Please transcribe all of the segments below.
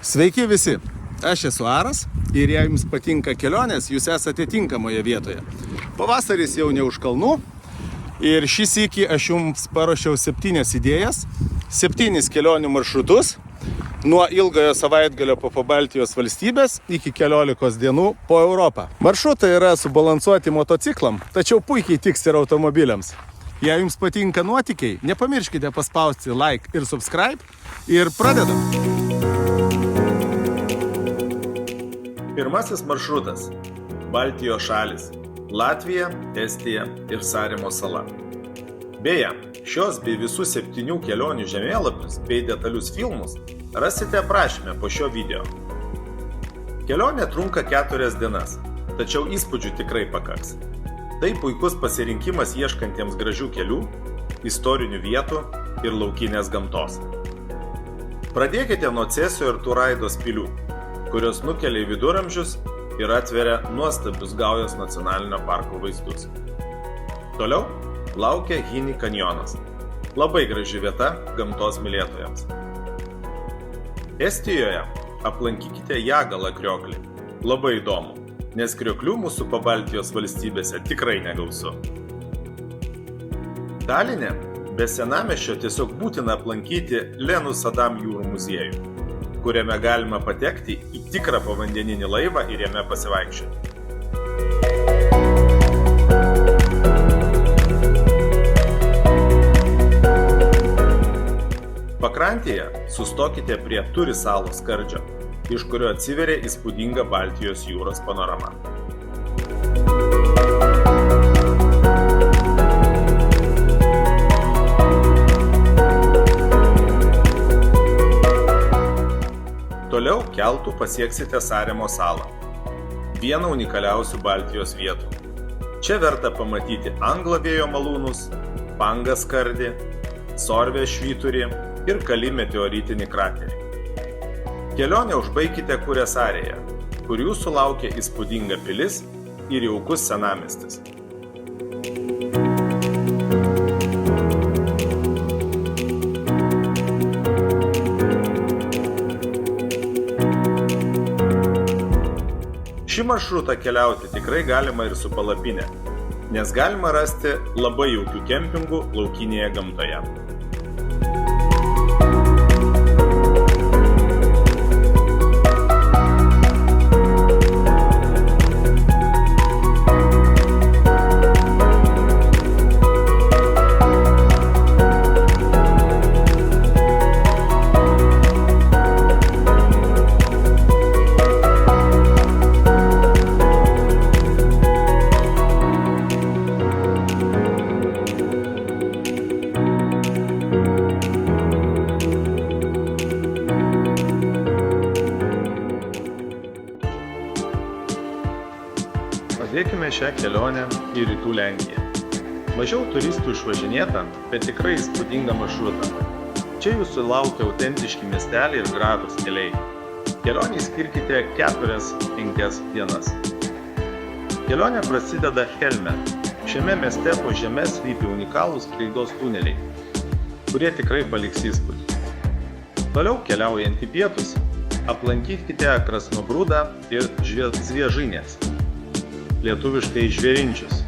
Sveiki visi, aš esu Aras ir jei jums patinka kelionės, jūs esate tinkamoje vietoje. Pavasaris jau ne už kalnų ir šį sykį aš jums paruošiau 7 idėjas, 7 kelionių maršrutus nuo ilgojo savaitgalio po Pabaltijos valstybės iki keliolikos dienų po Europą. Maršrutai yra subalansuoti motociklam, tačiau puikiai tiks ir automobiliams. Jei jums patinka nuotykiai, nepamirškite paspausti like ir subscribe ir pradedam. Pirmasis maršrutas – Baltijos šalys – Latvija, Estija ir Saremo sala. Beje, šios bei visų 7 kelionių žemėlapius bei detalius filmus rasite aprašyme po šio video. Kelionė trunka 4 dienas, tačiau įspūdžių tikrai pakaks. Tai puikus pasirinkimas ieškantiems gražių kelių, istorinių vietų ir laukinės gamtos. Pradėkite nuo Cėsio ir Turaidos pilių, kurios nukelia į viduramžius ir atveria nuostabius Gaujos nacionalinio parko vaizdus. Toliau laukia Hini kanjonas. Labai graži vieta gamtos mylėtojams. Estijoje aplankykite Jāgala krioklį. Labai įdomu, nes krioklių mūsų Pabaltijos valstybėse tikrai negausu. Taline be senamiesčio tiesiog būtina aplankyti Lenų Sadam jūrų muziejų, kuriame galima patekti į tikrą povandeninį laivą ir jame pasivaikščioti. Pakrantėje sustokite prie Turi salos skardžio, iš kurio atsiveria įspūdinga Baltijos jūros panorama. Toliau keltu pasieksite Saremo salą, vieną unikaliausių Baltijos vietų. Čia verta pamatyti Anglo vėjo malūnus, Pangą skardį, Sorvės švyturį ir Kali meteoritinį kraterį. Kelionę užbaikite Kurėsarėje, kur jūsų laukia įspūdinga pilis ir jaukus senamiestis. Šį maršrutą keliauti tikrai galima ir su palapine, nes galima rasti labai jaukių kempingų laukinėje gamtoje. Pradėkime šią kelionę į rytų Lenkiją. Mažiau turistų išvažinėta, bet tikrai įspūdinga maršruta. Čia jūsų laukia autentiški miesteliai ir gražūs keliai. Kelionei skirkite 4-5 dienas. Kelionė prasideda Helme. Šiame mieste po žeme slypi unikalūs sklaidos tuneliai, kurie tikrai paliks įspūdį. Toliau keliaujant į pietus, aplankykite Krasnobrūdą ir Zviežinės, lietuviškai Žvėrinčius.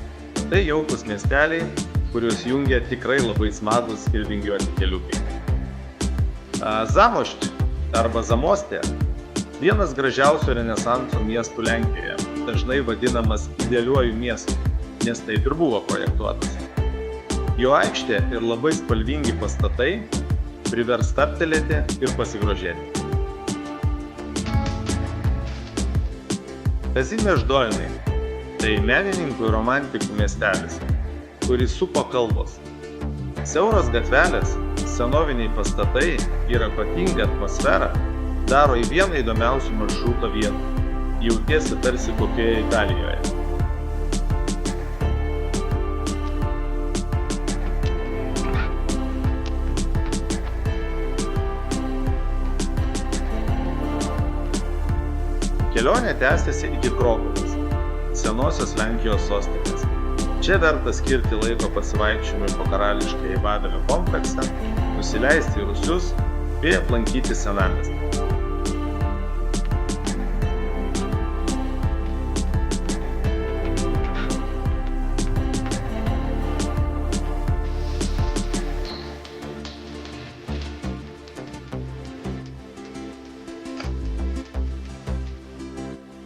Tai jaukus miesteliai, kuriuos jungia tikrai labai smagus ir vingiuoti keliukai. Zamošt arba Zamostė – vienas gražiausių renesanso miestų Lenkijoje, dažnai vadinamas idealiuoju miestu, nes taip ir buvo projektuotas. Jo aikštė ir labai spalvingi pastatai privers stabtelėti ir pasigrožėti. Kazimierz Dolny – tai menininkų ir romantikų miestelis, kurį supo kalvos. Siauros gatvelės, senoviniai pastatai ir ypatinga atmosfera daro į vieną įdomiausių maršruto vietų. Jautiesi tarsi kokioje Italijoje. Kelionė tęsiasi iki Krokuvos, senosios Lenkijos sostinės. Čia verta skirti laiko pasivaikščiojimui po karališkąjį Vavelio kompleksą, nusileisti į rūsius bei aplankyti senamiestį.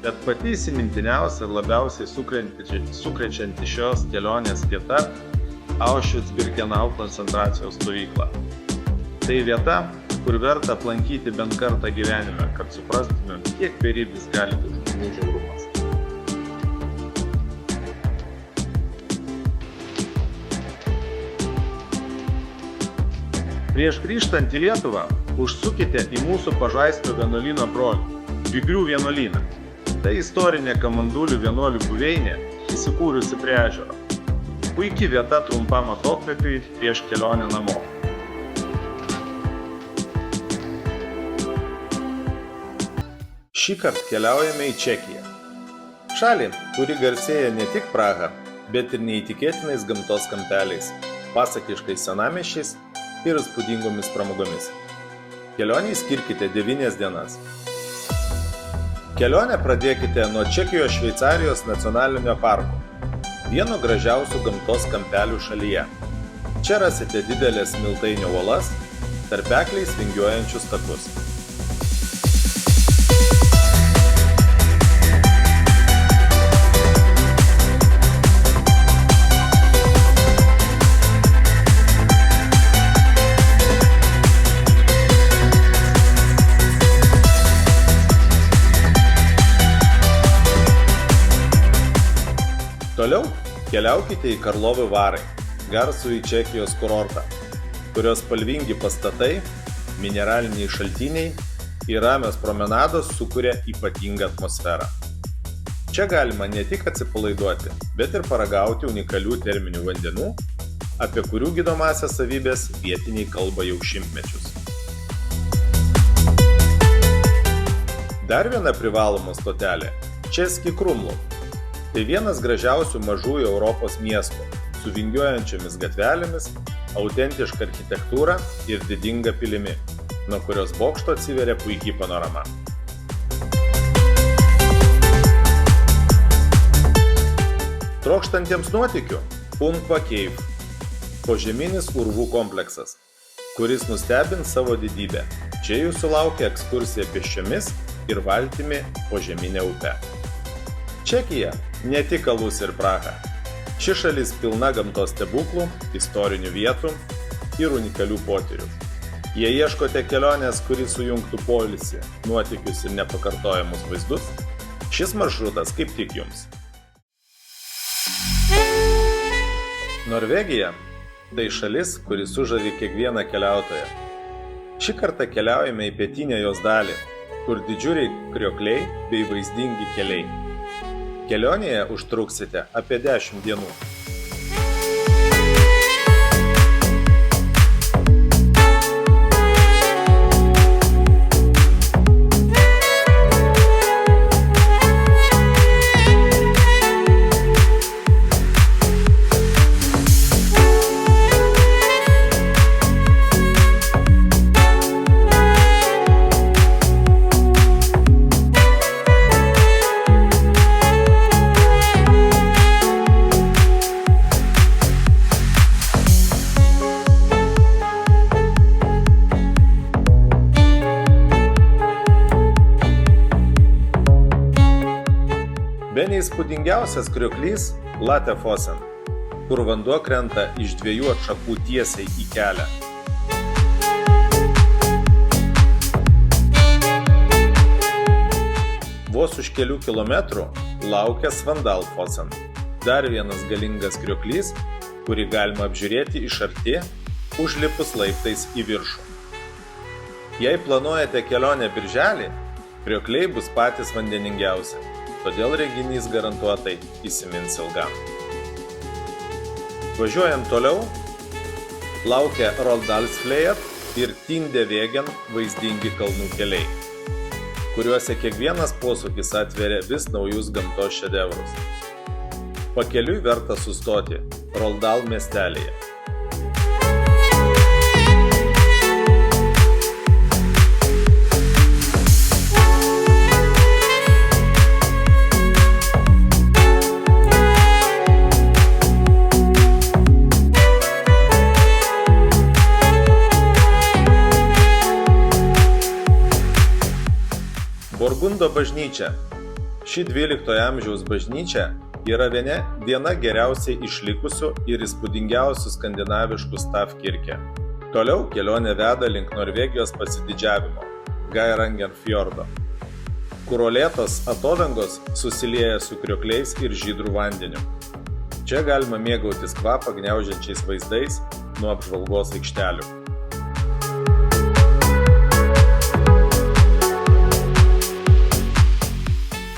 Bet pati įsimintiniausia ir labiausiai sukrečianti šios kelionės vieta – Auschwitz-Birkenau koncentracijos stovykla. Tai vieta, kur verta aplankyti bent kartą gyvenime, kad suprastumėm, kiek beribis gali būti žmonių žiaurumas. Prieš grįžtant į Lietuvą, užsukite į mūsų Pažaislio vienuolyno brolį, Bygrių vienuolyną. Tai istorinė Kamandulių vienuolių buveinė, įsikūrusi prie ežero. Puiki vieta trumpam atokvėpiui prieš kelionę namo. Šįkart keliaujame į Čekiją. Šalį, kuri garsėja ne tik Praha, bet ir neįtikėtinais gamtos kampeliais, pasakiškais senamiesčiais ir įspūdingomis pramogomis. Kelionei skirkite 9 dienas. Kelionę pradėkite nuo Čekijos Šveicarijos nacionalinio parko, vieno gražiausių gamtos kampelių šalyje. Čia rasite didelės smiltainio uolas, tarpekliais vingiuojančius takus. Toliau keliaukite į Karlovy Vary, garsųjį Čekijos kurortą, kurios spalvingi pastatai, mineraliniai šaltiniai ir ramios promenados sukuria ypatingą atmosferą. Čia galima ne tik atsipalaiduoti, bet ir paragauti unikalių terminių vandenų, apie kurių gydomąsias savybės vietiniai kalba jau šimtmečius. Dar viena privaloma stotelė – Český Krumlov. Tai vienas gražiausių mažųjų Europos miestų, su vingiuojančiomis gatvelėmis, autentiška architektūra ir didinga pilimi, nuo kurios bokšto atsiveria puikiai panorama. Trokštantiems nuotykių – Punkva Cave, požeminis urvų kompleksas, kuris nustebins savo didybę. Čia jūsų laukia ekskursija pėsčiomis ir valtimi požeminė upe. Čekija ne tik alus ir Praha. Ši šalis pilna gamtos stebuklų, istorinių vietų ir unikalių potyrių. Jei ieškote kelionės, kuri sujungtų poilsį, nuotykius ir nepakartojamus vaizdus, šis maršrutas kaip tik jums. Norvegija – tai šalis, kuri sužavi kiekvieną keliautoją. Šį kartą keliaujame į pietinę jos dalį, kur didžiuliai kriokliai bei vaizdingi keliai. Kelionėje užtruksite apie 10 dienų. Bene įspūdingiausias krioklys – Latefossen, kur vanduo krenta iš 2 atšakų tiesiai į kelią. Vos už kelių kilometrų laukia Svandalfossen, dar vienas galingas krioklys, kurį galima apžiūrėti iš arti, užlipus laiptais į viršų. Jei planuojate kelionę birželį, kriokliai bus patys vandeningiausi. Todėl reginys garantuotai įsimins ilgam. Važiuojant toliau, laukia Roldalsflejat ir Tindevegen vaizdingi kalnų keliai, kuriuose kiekvienas posūkis atveria vis naujus gamtos šedevrus. Pakeliui verta sustoti Roldal miestelyje. Borgundo bažnyčia. Ši 12 amžiaus bažnyčia yra viena geriausiai išlikusių ir įspūdingiausių skandinaviškų Stavkirke. Toliau kelionė veda link Norvegijos pasididžiavimo – Geirangerfjordo, kur uolėtos atodangos susilieja su kriokliais ir žydrų vandeniu. Čia galima mėgautis kvapą gniaužiančiais vaizdais nuo apžvalgos aikštelių.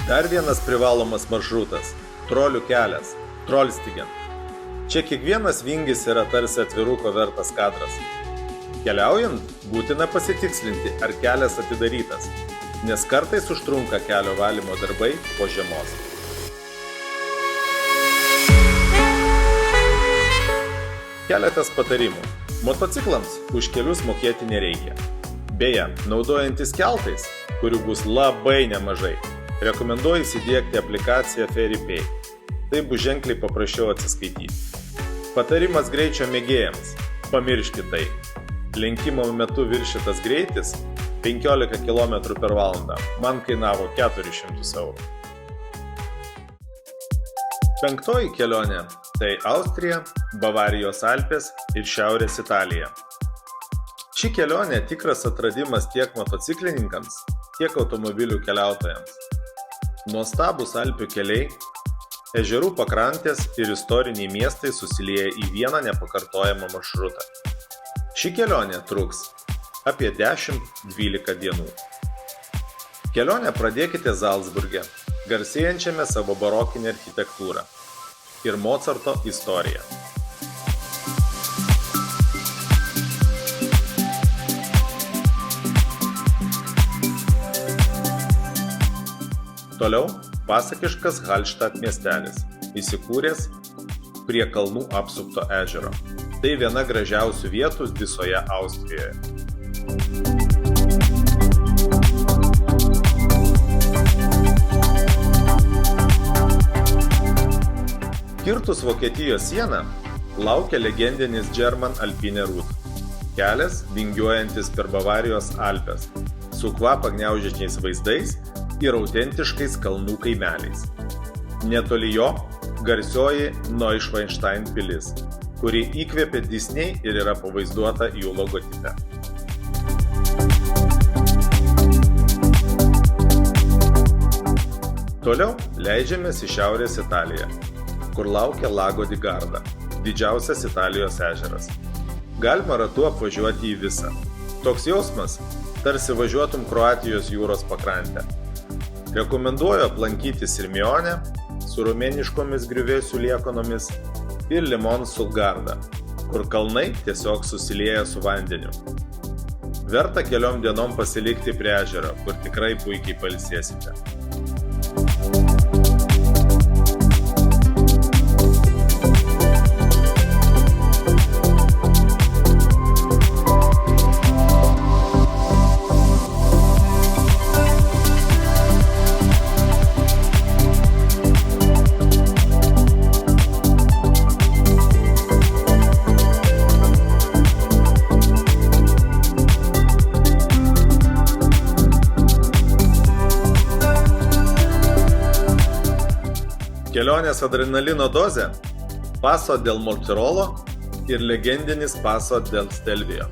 Dar vienas privalomas maršrutas – trolių kelias – Trollstigen. Čia kiekvienas vingis yra tarsi atviruko vertas kadras. Keliaujant, būtina pasitikslinti, ar kelias atidarytas, nes kartais užtrunka kelio valymo darbai po žiemos. Keletas patarimų. Motociklams už kelius mokėti nereikia. Beje, naudojantis keltais, kurių bus labai nemažai, rekomenduoju įsidiegti aplikaciją FairyPay. Tai bus ženkliai paprasčiau atsiskaityti. Patarimas greičio mėgėjams. Pamirškit tai. Lenkimo metu viršytas greitis 15 km/h man kainavo 400 eurų. Penktoji kelionė – tai Austrija, Bavarijos Alpės ir Šiaurės Italija. Ši kelionė tikras atradimas tiek motociklininkams, tiek automobilių keliautojams. Nuostabūs Alpių keliai, ežerų pakrantės ir istoriniai miestai susilieja į vieną nepakartojamą maršrutą. Ši kelionė truks apie 10-12 dienų. Kelionę pradėkite Zalcburge, garsėjančiame savo barokinę architektūrą ir Mocarto istoriją. Toliau pasakiškas Hallstatt miestelis, įsikūręs prie kalnų apsupto ežero. Tai viena gražiausių vietų visoje Austrijoje. Kirtus Vokietijos sieną laukia legendinis German Alpine Route. Kelias vingiuojantis per Bavarijos Alpes, su kvapą gniaužiančiais vaizdais ir autentiškais kalnų kaimeliais. Netoli jo garsioji Neuschwanstein pilis, kuri įkvėpė Disney ir yra pavaizduota jų logotipe. Toliau leidžiamės į Šiaurės Italiją, kur laukia Lago di Garda, didžiausias Italijos ežeras. Galima ratu apvažiuoti į visą. Toks jausmas, tarsi važiuotum Kroatijos jūros pakrantę. Rekomenduoju aplankyti Sirmionę su rumėniškomis griuvėsių liekonomis ir Limon sul Garda, kur kalnai tiesiog susilieja su vandeniu. Verta keliom dienom pasilikti prie ežero, kur tikrai puikiai pailsėsite. Kelionės adrenalino dozė – Paso del Mortirolo ir legendinis Paso del Stelvio.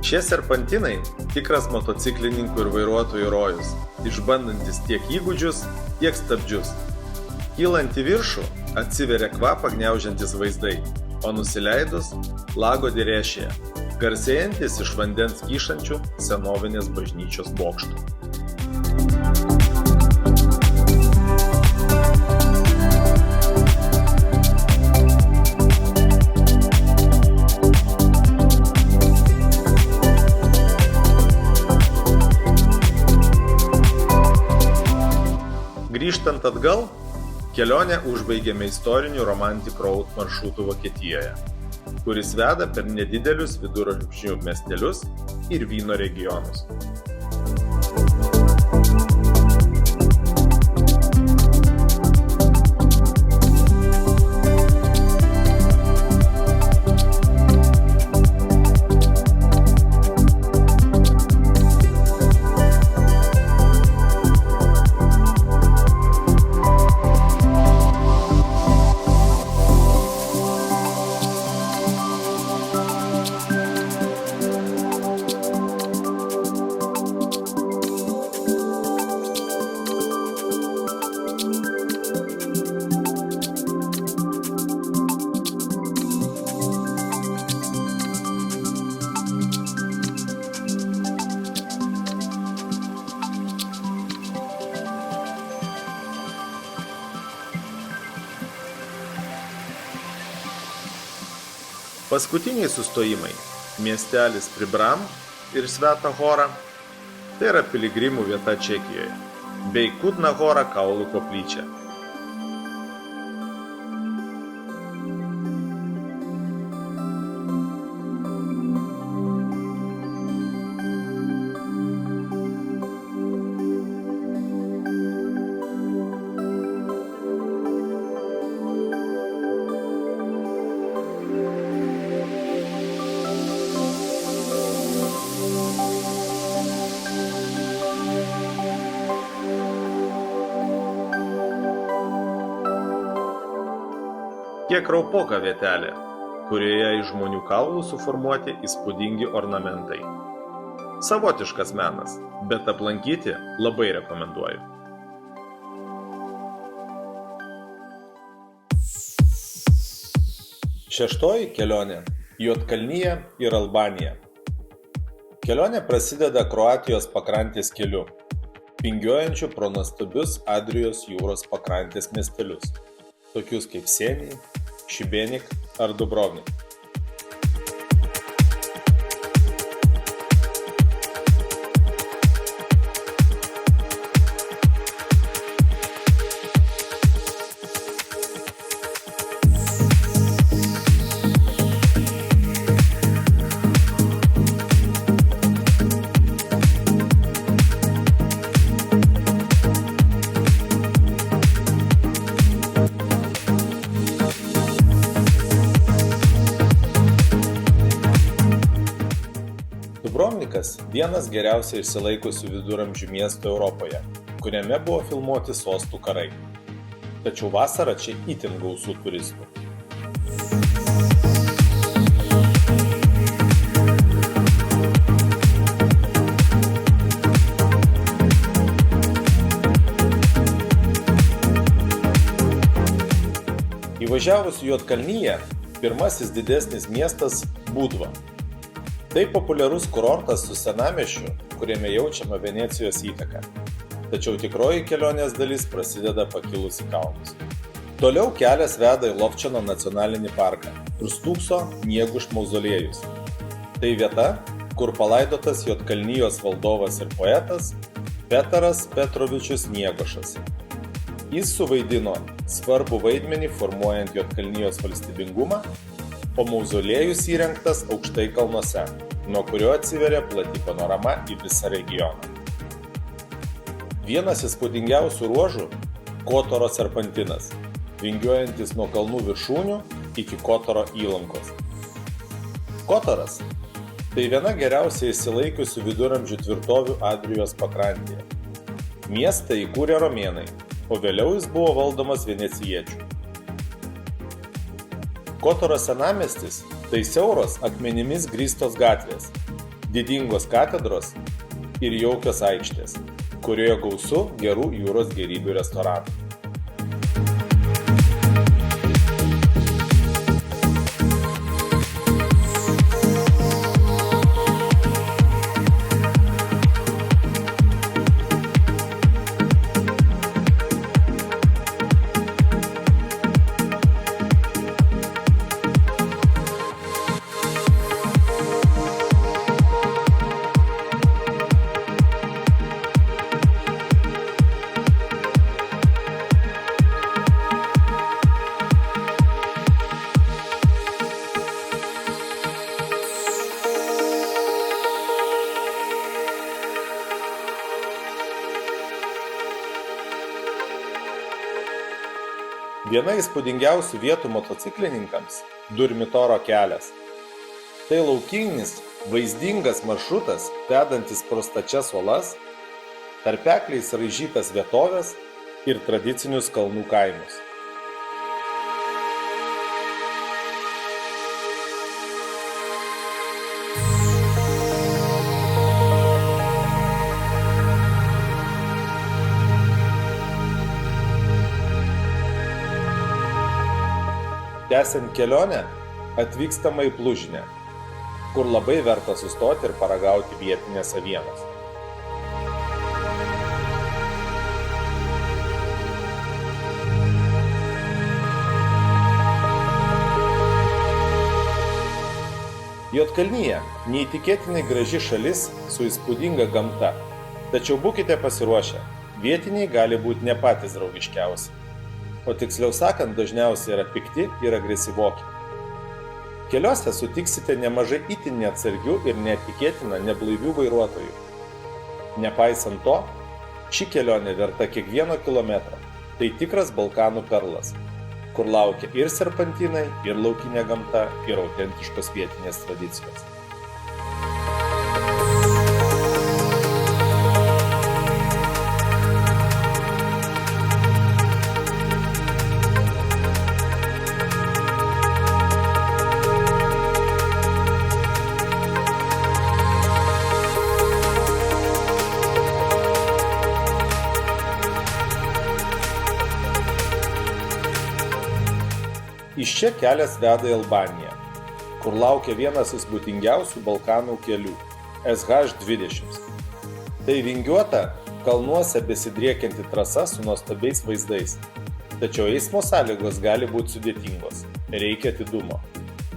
Šie serpantinai – tikras motociklininkų ir vairuotojų rojus, išbandantis tiek įgūdžius, tiek stabdžius. Kylant į viršų atsiveria kvapą gniaužiantis vaizdai, o nusileidus – Lago di Rešija, garsėjantis iš vandens kyšančių senovinės bažnyčios bokštų. Grįžtant atgal, kelionę užbaigėme istoriniu Romantic Road maršrutu Vokietijoje, kuris veda per nedidelius viduramžių miestelius ir vyno regionus. Paskutiniai sustojimai – miestelis Pribram ir Sveta Hora, tai yra piligrimų vieta Čekijoje, bei Kutna Hora kaulų koplyčia. Kiek raupoka vietelė, kurioje iš žmonių kaulų suformuoti įspūdingi ornamentai. Savotiškas menas, bet aplankyti labai rekomenduoju. Šeštoji kelionė – Juodkalnija ir Albanija. Kelionė prasideda Kroatijos pakrantės keliu, vingiuojančiu pro nuostabius Adrijos jūros pakrantės miestelius, tokius kaip Senij, Šibenik ar Dubrovnik. Dubrovnikas – vienas geriausiai išsilaikusių viduramžių miestų Europoje, kuriame buvo filmuoti sostų karai. Tačiau vasarą čia itin gausu turistų. Įvažiavus į Juodkalniją, pirmasis didesnis miestas – Budva. Tai populiarus kurortas su senamiesčiu, kuriame jaučiama Venecijos įtaka. Tačiau tikroji kelionės dalis prasideda pakilus į kalnus. Toliau kelias veda į Lovčano nacionalinį parką, kur stūkso Nieguš mauzoliejus. Tai vieta, kur palaidotas Juodkalnijos valdovas ir poetas Petaras Petrovičius Niegošas. Jis suvaidino svarbų vaidmenį formuojant Juodkalnijos valstybingumą, o mauzoliejus įrengtas aukštai kalnuose, nuo kurio atsiveria plati panorama į visą regioną. Vienas įspūdingiausių ruožų – Kotoro serpantinas, vingiuojantis nuo kalnų viršūnių iki Kotoro įlankos. Kotoras – tai viena geriausiai išsilaikiusių viduramžių tvirtovių Adrijos pakrantėje. Miestą įkūrė romėnai, o vėliau jis buvo valdomas venecijiečių. Kotoro senamiestis – tai siauros akmenimis grįstos gatvės, didingos katedros ir jaukios aikštės, kurioje gausu gerų jūros gėrybių restoranų. Viena įspūdingiausių vietų motociklininkams – Durmitoro kelias. Tai laukinis, vaizdingas maršrutas, vedantis pro stačias uolas, tarpekliais raižytas vietoves ir tradicinius kalnų kaimus. Tęsiant kelionę, atvykstama į Plužinę, kur labai verta sustoti ir paragauti vietinės avienos. Juodkalnija – neįtikėtinai graži šalis su įspūdinga gamta, tačiau būkite pasiruošę, vietiniai gali būti ne patys draugiškiausi, o tiksliau sakant, dažniausiai yra pikti ir agresyvoki. Keliuose sutiksite nemažai itin neatsargių ir netikėtina neblaivių vairuotojų. Nepaisant to, ši kelionė verta kiekvieno kilometro. Tai tikras Balkanų perlas, kur laukia ir serpantinai, ir laukinė gamta, ir autentiškos vietinės tradicijos. Iš čia kelias veda į Albaniją, kur laukia vienas įspūdingiausių Balkanų kelių – SH20. Tai vingiuota, kalnuose besidriekianti trasa su nuostabiais vaizdais. Tačiau eismo sąlygos gali būti sudėtingos, reikia atidumo.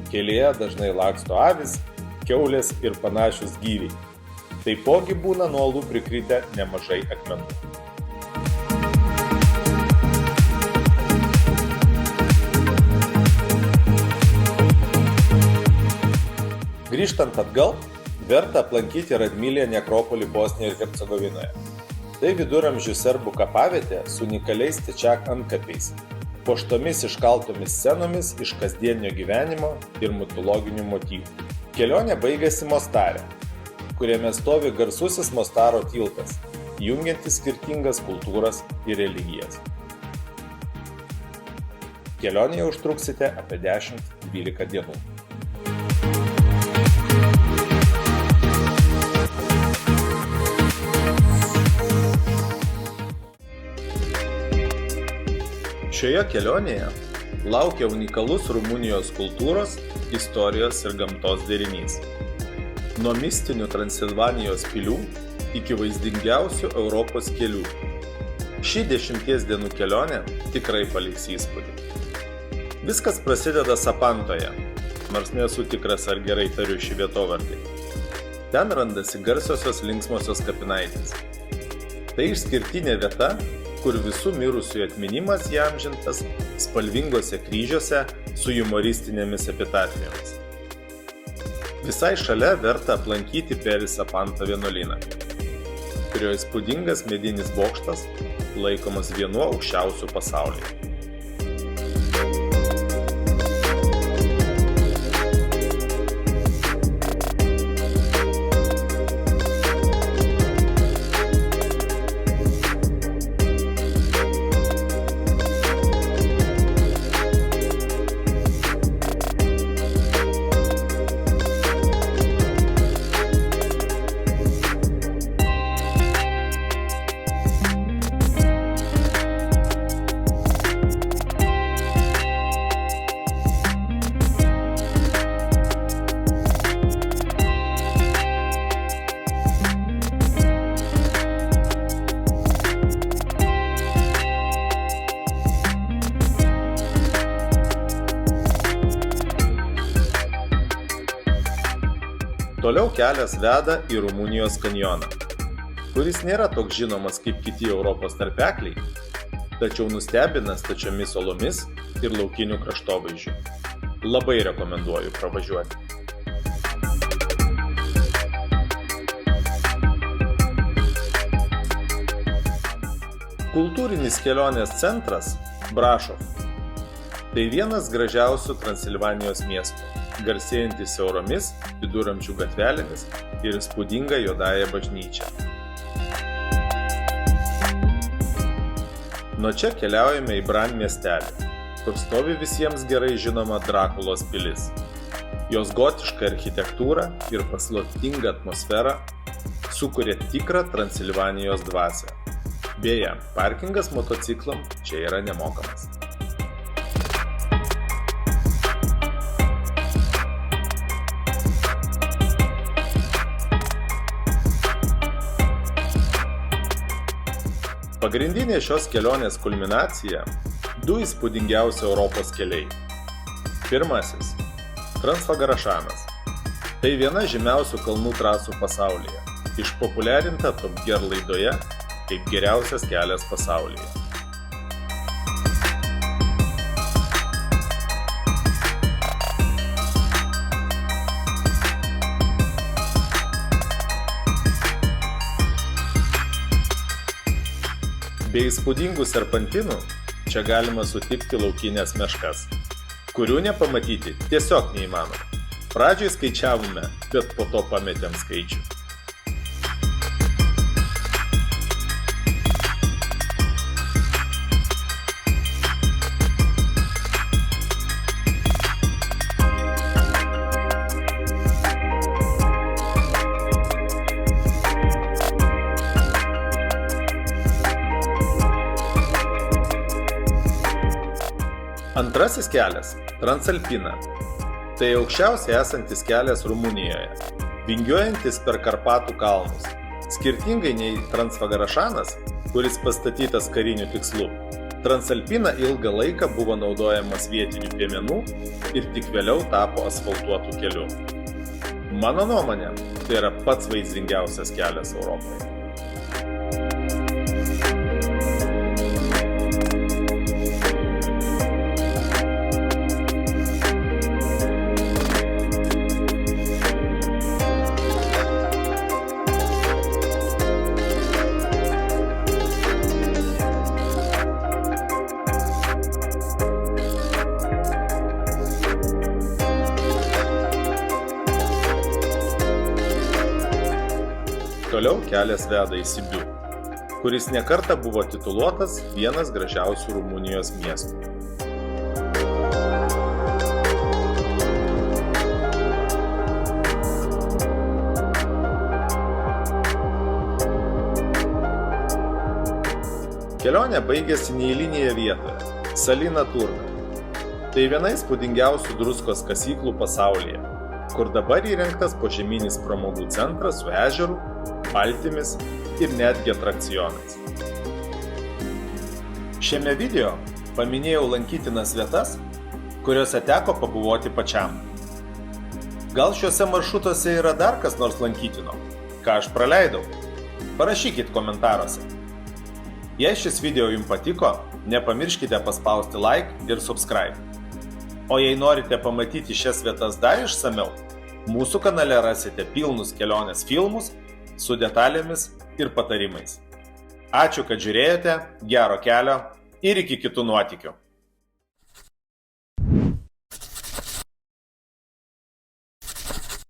Kelyje dažnai laksto avys, kiaulės ir panašius gyviai. Taipogi būna nuo uolų prikritę nemažai akmenų. Grįžtant atgal, verta aplankyti Radmilė nekropolį Bosnijoje ir Hercegovinoje. Tai viduramžių serbų kapavietė su unikaliais stačiak antkapiais, puoštomis iškaltomis scenomis iš kasdienio gyvenimo ir mitologinių motyvų. Kelionė baigėsi Mostare, kuriame stovi garsusis Mostaro tiltas, jungiantis skirtingas kultūras ir religijas. Kelionėje užtruksite apie 10-12 dienų. Šioje kelionėje laukia unikalus Rumunijos kultūros, istorijos ir gamtos derinys. Nuo mistinių Transilvanijos pilių iki vaizdingiausių Europos kelių. Ši 10 dienų kelionė tikrai paliks įspūdį. Viskas prasideda Sapantoje, nors nesu tikras, ar gerai tariu šį vietovardį. Ten randasi garsiosios linksmosios kapinaitės. Tai išskirtinė vieta, kur visų mirusiųjų atminimas įamžintas spalvingose kryžiuose su humoristinėmis epitafijomis. Visai šalia verta aplankyti Peri Sapanto vienuolyną, kurio įspūdingas medinis bokštas laikomas vienu aukščiausių pasaulyje. Toliau kelias veda į Rumunijos kanjoną, kuris nėra toks žinomas kaip kiti Europos tarpekliai, tačiau nustebina stačiomis uolomis ir laukinių kraštovaizdžių. Labai rekomenduoju pravažiuoti. Kultūrinis kelionės centras – Brašov. Tai vienas gražiausių Transilvanijos miestų, garsėjantis siauromis viduramžių gatvelėmis ir įspūdinga juodąja bažnyčia. Nuo čia keliaujame į Bran miestelį, kur stovi visiems gerai žinoma Drakulos pilis. Jos gotiška architektūra ir paslaptinga atmosfera sukuria tikrą Transilvanijos dvasią. Beje, parkingas motociklam čia yra nemokamas. Pagrindinė šios kelionės kulminacija – 2 įspūdingiausi Europos keliai. Pirmasis – Transfagarašanas. Tai viena žymiausių kalnų trasų pasaulyje, išpopuliarinta Top Gear laidoje kaip geriausias kelias pasaulyje. Be įspūdingų serpantinų čia galima sutikti laukinės meškas, kurių nepamatyti tiesiog neįmanoma. Pradžiai skaičiavome, bet po to pametėm skaičių. Antrasis kelias – Transalpina. Tai aukščiausiai esantis kelias Rumunijoje, vingiuojantis per Karpatų kalnus. Skirtingai nei Transfagarašanas, kuris pastatytas kariniu tikslu, Transalpina ilgą laiką buvo naudojamas vietinių piemenų ir tik vėliau tapo asfaltuotu keliu. Mano nuomonė, tai yra pats vaizdingiausias kelias Europoje. Toliau kelias veda į Sibiu, kuris nekartą buvo tituluotas vienas gražiausių Rumunijos miestų. Kelionė baigėsi neeilinėje vietoje – Salina Turna. Tai viena įspūdingiausių druskos kasyklų pasaulyje, kur dabar įrengtas požeminis pramogų centras su ežeru, valtimis ir netgi atrakcionais. Šiame video paminėjau lankytinas vietas, kuriuose teko pabuvoti pačiam. Gal šiuose maršrutuose yra dar kas nors lankytino, ką aš praleidau? Parašykit komentaruose. Jei šis video jums patiko, nepamirškite paspausti like ir subscribe. O jei norite pamatyti šias vietas dar išsamiau, mūsų kanale rasite pilnus kelionės filmus su detalėmis ir patarimais. Ačiū, kad žiūrėjote, gero kelio ir iki kitų nuotykių.